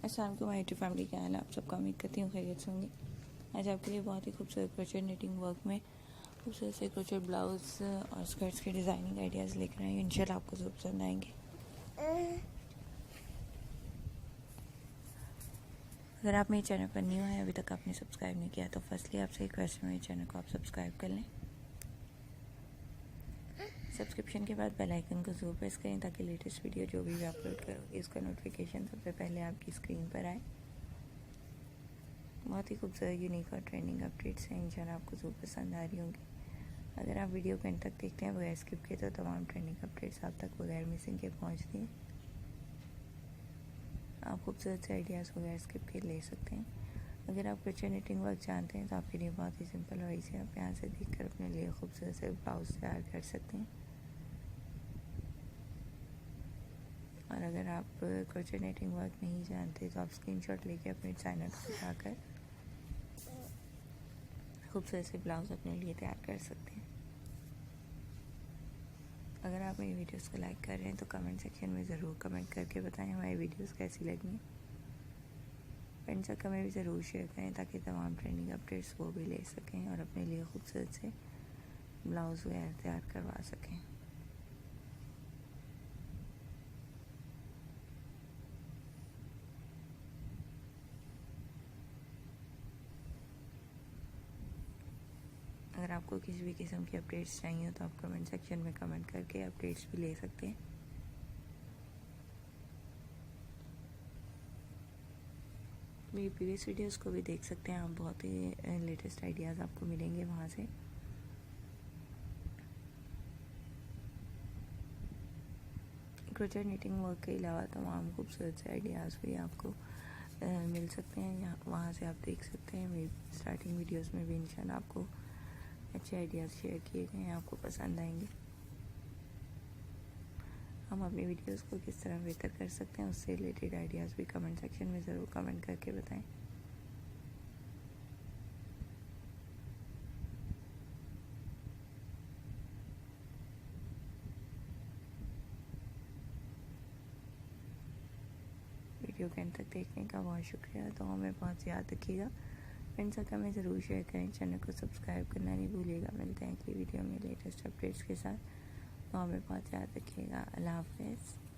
अस्सलाम वालेकुम my family, क्या हाल है आप सबका। उम्मीद करती हूँ खैरियत से होंगे। आज आपके लिए बहुत ही खूबसूरत क्रोचेट निटिंग वर्क में खूबसूरत से क्रोचेट ब्लाउज और स्कर्ट्स के डिज़ाइनिंग आइडियाज़ लेकर आए हैं। इंशाल्लाह आपको ज़रूर पसंद आएंगे। अगर आप मेरे चैनल पर न्यू हैं, अभी तक आपने सब्सक्राइब नहीं किया, तो फर्स्टली आपसे रिक्वेस्ट है मेरे चैनल को आप सब्सक्राइब कर लें। सब्सक्रिप्शन के बाद बेल आइकन को ज़रूर प्रेस करें ताकि लेटेस्ट वीडियो जो भी अपलोड करोगे उसका नोटिफिकेशन सबसे पहले आपकी स्क्रीन पर आए। बहुत ही खूबसूरत, यूनिक और ट्रेंडिंग अपडेट्स हैं, इंशाल्लाह आपको ज़रूर पसंद आ रही होंगी। अगर आप वीडियो को एंड तक देखते हैं बगैर स्किप किए तो तमाम ट्रेंडिंग अपडेट्स आप तक बगैर मिसिंग के पहुँचती हैं। आप खूबसूरत से आइडियाज़ बगैर स्किप के ले सकते हैं। अगर आप क्रोचेट निटिंग वर्क जानते हैं तो आपके लिए बहुत ही सिंपल और इजी है। आप यहाँ से देखकर अपने लिए खूबसूरत से ब्लाउज तैयार कर सकते हैं। और अगर आप क्रोचेट निटिंग वर्क नहीं जानते तो आप स्क्रीनशॉट लेके अपने चैनल पर जाकर खूबसूरत से ब्लाउज अपने लिए तैयार कर सकते हैं। अगर आप मेरी वीडियोस को लाइक कर रहे हैं तो कमेंट सेक्शन में ज़रूर कमेंट करके बताएं हमारी वीडियोस कैसी लगी। फ्रेंड्स सर्कल में भी ज़रूर शेयर करें ताकि तमाम ट्रेंडिंग अपडेट्स वो भी ले सकें और अपने लिए खूबसूरत से ब्लाउज वगैरह तैयार करवा सकें। अगर आपको किसी भी किस्म की अपडेट्स चाहिए हो तो आप कमेंट सेक्शन में कमेंट करके अपडेट्स भी ले सकते हैं। मेरी प्रीवियस वीडियोस को भी देख सकते हैं आप, बहुत ही लेटेस्ट आइडियाज़ आपको मिलेंगे वहाँ से। क्रोचेट निटिंग वर्क के अलावा तमाम खूबसूरत से आइडियाज़ भी आपको मिल सकते हैं। यहाँ वहाँ से आप देख सकते हैं। मेरी स्टार्टिंग वीडियोस में भी इंशाल्लाह आपको अच्छे आइडियाज़ शेयर किए गए हैं, आपको पसंद आएंगे। हम अपनी वीडियोस को किस तरह बेहतर कर सकते हैं उससे रिलेटेड आइडियाज़ भी कमेंट सेक्शन में ज़रूर कमेंट करके बताएं। वीडियो के अंत तक देखने का बहुत शुक्रिया। तो हमें बहुत याद रखिएगा। फ्रेंड्स सर्कल में ज़रूर शेयर करें, चैनल को सब्सक्राइब करना नहीं भूलिएगा। मिलते हैं अगली वीडियो में लेटेस्ट अपडेट्स के साथ। तो हमें बहुत याद रखिएगा। अल्लाह हाफ़िज़।